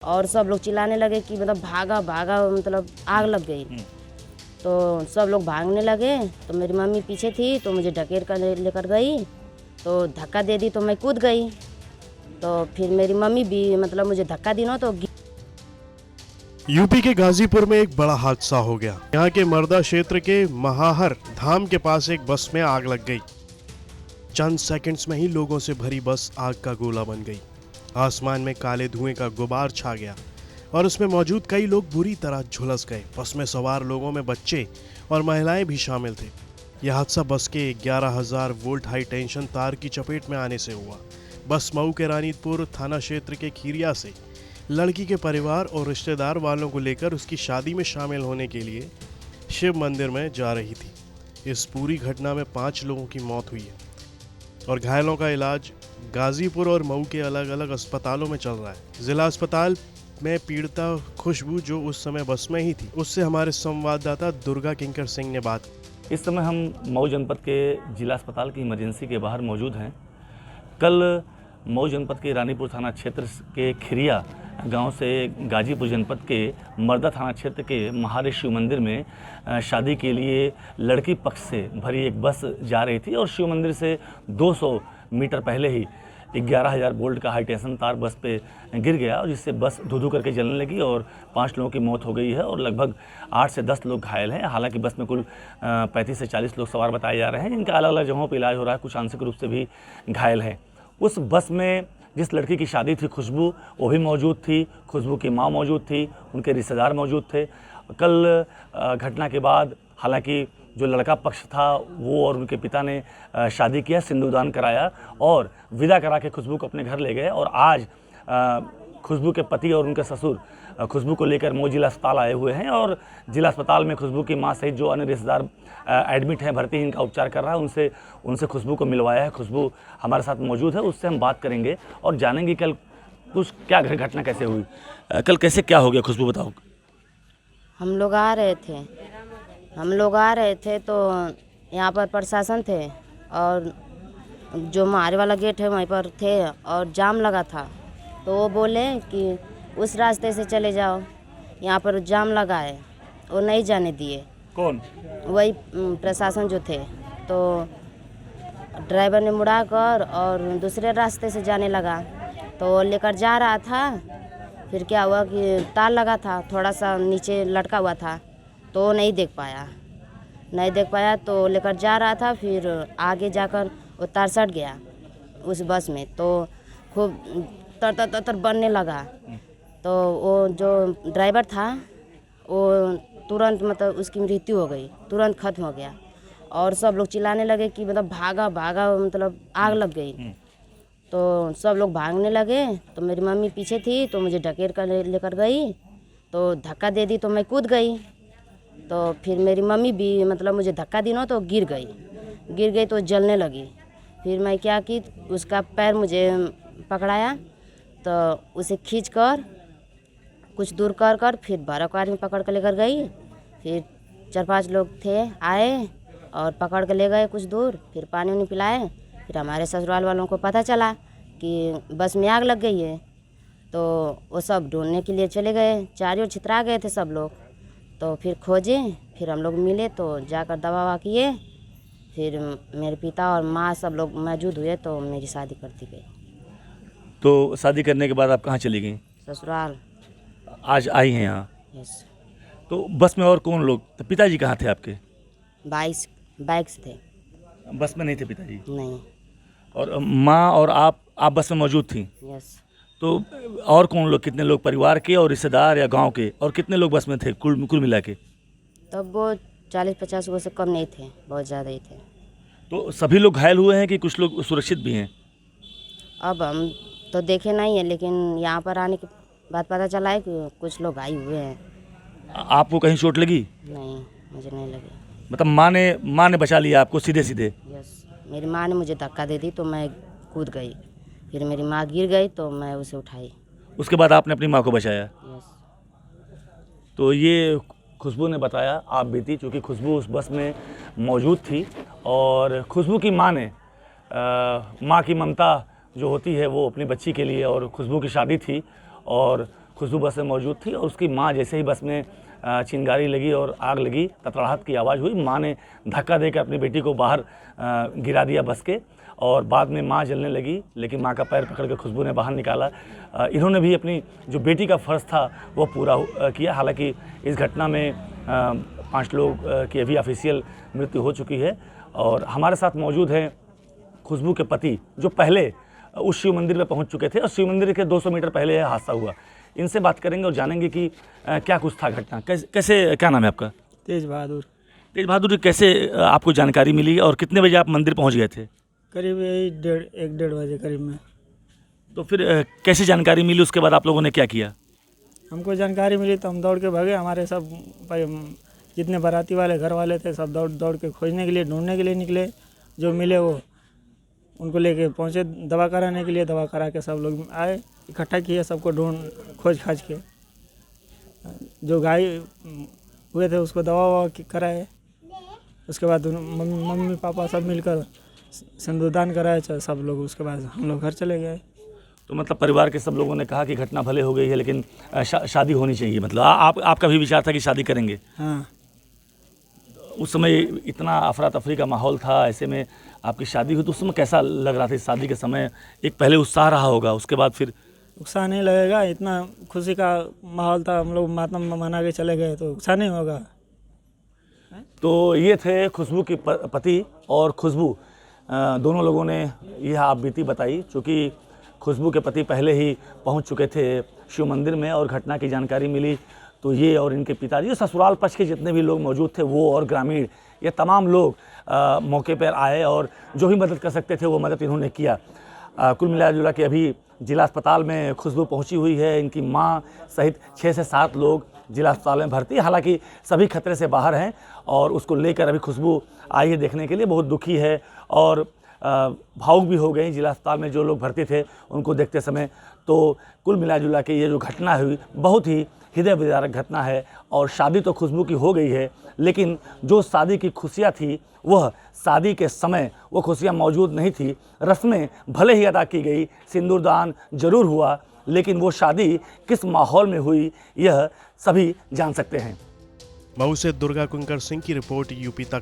और सब लोग चिल्लाने लगे कि मतलब भागा भागा, मतलब आग लग गई। तो सब लोग भागने लगे, तो मेरी मम्मी पीछे थी तो मुझे ढकेल कर लेकर गई, तो धक्का दे दी तो मैं कूद गई। तो फिर मेरी मम्मी भी मतलब मुझे धक्का दी ना तो यूपी के गाजीपुर में एक बड़ा हादसा हो गया। यहाँ के मर्दा क्षेत्र के महाहर धाम के पास एक बस में आग लग गई। चंद सेकंड्स में ही लोगों से भरी बस आग का गोला बन गई। आसमान में काले धुएं का गुबार छा गया और उसमें मौजूद कई लोग बुरी तरह झुलस गए। बस में सवार लोगों में बच्चे और महिलाएं भी शामिल थे। यह हादसा बस के 11,000 वोल्ट हाई टेंशन तार की चपेट में आने से हुआ। बस मऊ के रानीपुर थाना क्षेत्र के खीरिया से लड़की के परिवार और रिश्तेदार वालों को लेकर उसकी शादी में शामिल होने के लिए शिव मंदिर में जा रही थी। इस पूरी घटना में 5 लोगों की मौत हुई है और घायलों का इलाज गाजीपुर और मऊ के अलग अलग अस्पतालों में चल रहा है। जिला अस्पताल में पीड़िता खुशबू, जो उस समय बस में ही थी, उससे हमारे संवाददाता दुर्गा किंकर सिंह ने बात की। इस समय हम मऊ जनपद के जिला अस्पताल की इमरजेंसी के बाहर मौजूद हैं। कल मऊ जनपद के रानीपुर थाना क्षेत्र के खिरिया गांव से गाजीपुर जनपद के मर्दा थाना क्षेत्र के महारे शिव मंदिर में शादी के लिए लड़की पक्ष से भरी एक बस जा रही थी और शिव मंदिर से 200 मीटर पहले ही 11,000 वोल्ट का हाई टेंशन तार बस पे गिर गया और जिससे बस धू-धू करके जलने लगी और 5 लोगों की मौत हो गई है और लगभग 8 से 10 लोग घायल हैं। हालांकि बस में कुल 35 से 40 लोग सवार बताए जा रहे हैं, जिनका अलग अलग जगहों पर इलाज हो रहा है, कुछ आंशिक रूप से भी घायल हैं। उस बस में जिस लड़की की शादी थी खुशबू, वो भी मौजूद थी, खुशबू की माँ मौजूद थी, उनके रिश्तेदार मौजूद थे। कल घटना के बाद हालांकि जो लड़का पक्ष था वो और उनके पिता ने शादी किया, सिंदूरदान कराया और विदा करा के खुशबू को अपने घर ले गए और आज खुशबू के पति और उनके ससुर खुशबू को लेकर मऊ जिला अस्पताल आए हुए हैं और जिला अस्पताल में खुशबू की मां सहित जो अन्य रिश्तेदार एडमिट हैं, भर्ती हैं, इनका उपचार कर रहा है। उनसे खुशबू को मिलवाया है। खुशबू हमारे साथ मौजूद है, उससे हम बात करेंगे और जानेंगे कल कुछ क्या घटना कैसे हुई, कल कैसे क्या हो गया। खुशबू बताओ। हम लोग आ रहे थे तो यहाँ पर प्रशासन थे और जो मारे वाला गेट है वहीं पर थे और जाम लगा था, तो वो बोले कि उस रास्ते से चले जाओ, यहाँ पर जाम लगा है, वो नहीं जाने दिए। कौन? वही प्रशासन जो थे। तो ड्राइवर ने मुड़ा कर और दूसरे रास्ते से जाने लगा, तो लेकर जा रहा था। फिर क्या हुआ कि तार लगा था, थोड़ा सा नीचे लटका हुआ था, तो नहीं देख पाया तो लेकर जा रहा था। फिर आगे जाकर वो तार सट गया उस बस में, तो खूब तर बनने लगा। तो वो जो ड्राइवर था वो तुरंत मतलब उसकी मृत्यु हो गई, तुरंत खत्म हो गया और सब लोग चिल्लाने लगे कि मतलब भागा भागा, मतलब आग लग गई। तो सब लोग भागने लगे, तो मेरी मम्मी पीछे थी तो मुझे ढकेल कर लेकर गई, तो धक्का दे दी तो मैं कूद गई। तो फिर मेरी मम्मी भी मतलब मुझे धक्का दी ना तो गिर गई तो जलने लगी। फिर मैं क्या की, उसका पैर मुझे पकड़ाया तो उसे खींच कर कुछ दूर कर फिर भरक आदमी पकड़ कर लेकर गई। फिर 4-5 लोग थे, आए और पकड़ के ले गए कुछ दूर, फिर पानी उनी पिलाए। फिर हमारे ससुराल वालों को पता चला कि बस में आग लग गई है, तो वो सब ढूंढने के लिए चले गए, चारों ओर छितरा गए थे सब लोग। तो फिर खोजे, फिर हम लोग मिले तो जाकर दवा ववा किए। फिर मेरे पिता और माँ सब लोग मौजूद हुए तो मेरी शादी कर दी गई। तो शादी करने के बाद आप कहाँ चली गई? ससुराल। आज आई हैं यहाँ? यस। तो बस में और कौन लोग? तो पिताजी कहाँ थे आपके? बाइक से थे। बस में नहीं थे पिताजी? नहीं। और माँ और आप बस में मौजूद थी? यस। तो और कौन लोग, कितने लोग परिवार के और रिश्तेदार या गांव के, और कितने लोग बस में थे कुल मिला के? तब वो 40-50 गो से कम नहीं थे, बहुत ज़्यादा ही थे। तो सभी लोग घायल हुए हैं कि कुछ लोग सुरक्षित भी हैं? अब हम तो देखे नहीं है, लेकिन यहाँ पर आने के बाद पता चला है कि कुछ लोग घायल हुए हैं। आपको कहीं चोट लगी? नहीं, मुझे नहीं लगी। मतलब माँ ने बचा लिया आपको सीधे? यस। मेरी माँ ने मुझे धक्का दे दी तो मैं कूद गई, फिर मेरी माँ गिर गई तो मैं उसे उठाई। उसके बाद आपने अपनी माँ को बचाया? यस। तो ये खुशबू ने बताया, आप भी थी, चूँकि खुशबू उस बस में मौजूद थी और खुशबू की माँ ने माँ की ममता जो होती है वो अपनी बच्ची के लिए, और खुशबू की शादी थी और खुशबू बस में मौजूद थी और उसकी माँ जैसे ही बस में चिंगारी लगी और आग लगी, तड़तड़ाहट की आवाज़ हुई, माँ ने धक्का देकर अपनी बेटी को बाहर गिरा दिया बस के और बाद में माँ जलने लगी, लेकिन माँ का पैर पकड़ के खुशबू ने बाहर निकाला। इन्होंने भी अपनी जो बेटी का फ़र्ज़ था वो पूरा किया। हालांकि इस घटना में 5 लोग की अभी ऑफिशियल मृत्यु हो चुकी है और हमारे साथ मौजूद हैं खुशबू के पति जो पहले उस शिव मंदिर में पहुंच चुके थे और शिव मंदिर के 200 मीटर पहले यह हादसा हुआ। इनसे बात करेंगे और जानेंगे कि क्या कुछ था घटना, कैसे क्या नाम है आपका? तेज बहादुर। तेज बहादुर, कैसे आपको जानकारी मिली और कितने बजे आप मंदिर पहुंच गए थे? करीब यही 1-1:30 बजे करीब में। तो फिर कैसे जानकारी मिली, उसके बाद आप लोगों ने क्या किया? हमको जानकारी मिली तो हम दौड़ के भागे। हमारे सब जितने बाराती वाले घर वाले थे सब दौड़ के खोजने के लिए, ढूंढने के लिए निकले। जो मिले वो उनको लेके पहुँचे दवा कराने के लिए। दवा करा के सब लोग आए, इकट्ठा किए, सबको खोज खाज के जो घायल हुए थे उसको दवा ववा कराए। उसके बाद मम्मी पापा सब मिलकर सिंदूरदान कराए सब लोग। उसके बाद हम लोग घर चले गए। तो मतलब परिवार के सब लोगों ने कहा कि घटना भले हो गई है लेकिन शादी होनी चाहिए, मतलब आपका भी विचार था कि शादी करेंगे? हाँ। उस समय इतना अफरा तफरी का माहौल था, ऐसे में आपकी शादी हुई तो उस समय कैसा लग रहा था? शादी के समय एक पहले उत्साह रहा होगा, उसके बाद फिर उत्साह नहीं लगेगा? इतना खुशी का माहौल था, हम लोग मातम मना के चले गए तो उत्साह नहीं होगा। तो ये थे खुशबू के पति और खुशबू, दोनों लोगों ने यह आप बीती बताई। चूँकि खुशबू के पति पहले ही पहुंच चुके थे शिव मंदिर में और घटना की जानकारी मिली तो ये और इनके पिताजी, ससुराल पक्ष के जितने भी लोग मौजूद थे वो और ग्रामीण, ये तमाम लोग मौके पर आए और जो भी मदद कर सकते थे वो मदद इन्होंने किया। कुल मिला जुला के अभी जिला अस्पताल में खुशबू पहुंची हुई है। इनकी मां सहित 6 से 7 लोग जिला अस्पताल में भर्ती, हालांकि सभी खतरे से बाहर हैं और उसको लेकर अभी खुशबू आई है देखने के लिए, बहुत दुखी है और भावुक भी हो गई जिला अस्पताल में जो लोग भर्ती थे उनको देखते समय। तो कुल मिला जुला के ये जो घटना हुई बहुत ही हृदय विदारक घटना है और शादी तो खुशबू की हो गई है लेकिन जो शादी की खुशियाँ थी वह शादी के समय वो खुशियाँ मौजूद नहीं थी। रस्में भले ही अदा की गई, सिंदूरदान जरूर हुआ, लेकिन वो शादी किस माहौल में हुई यह सभी जान सकते हैं। मऊ से दुर्गा कुंकर सिंह की रिपोर्ट, यूपी तक।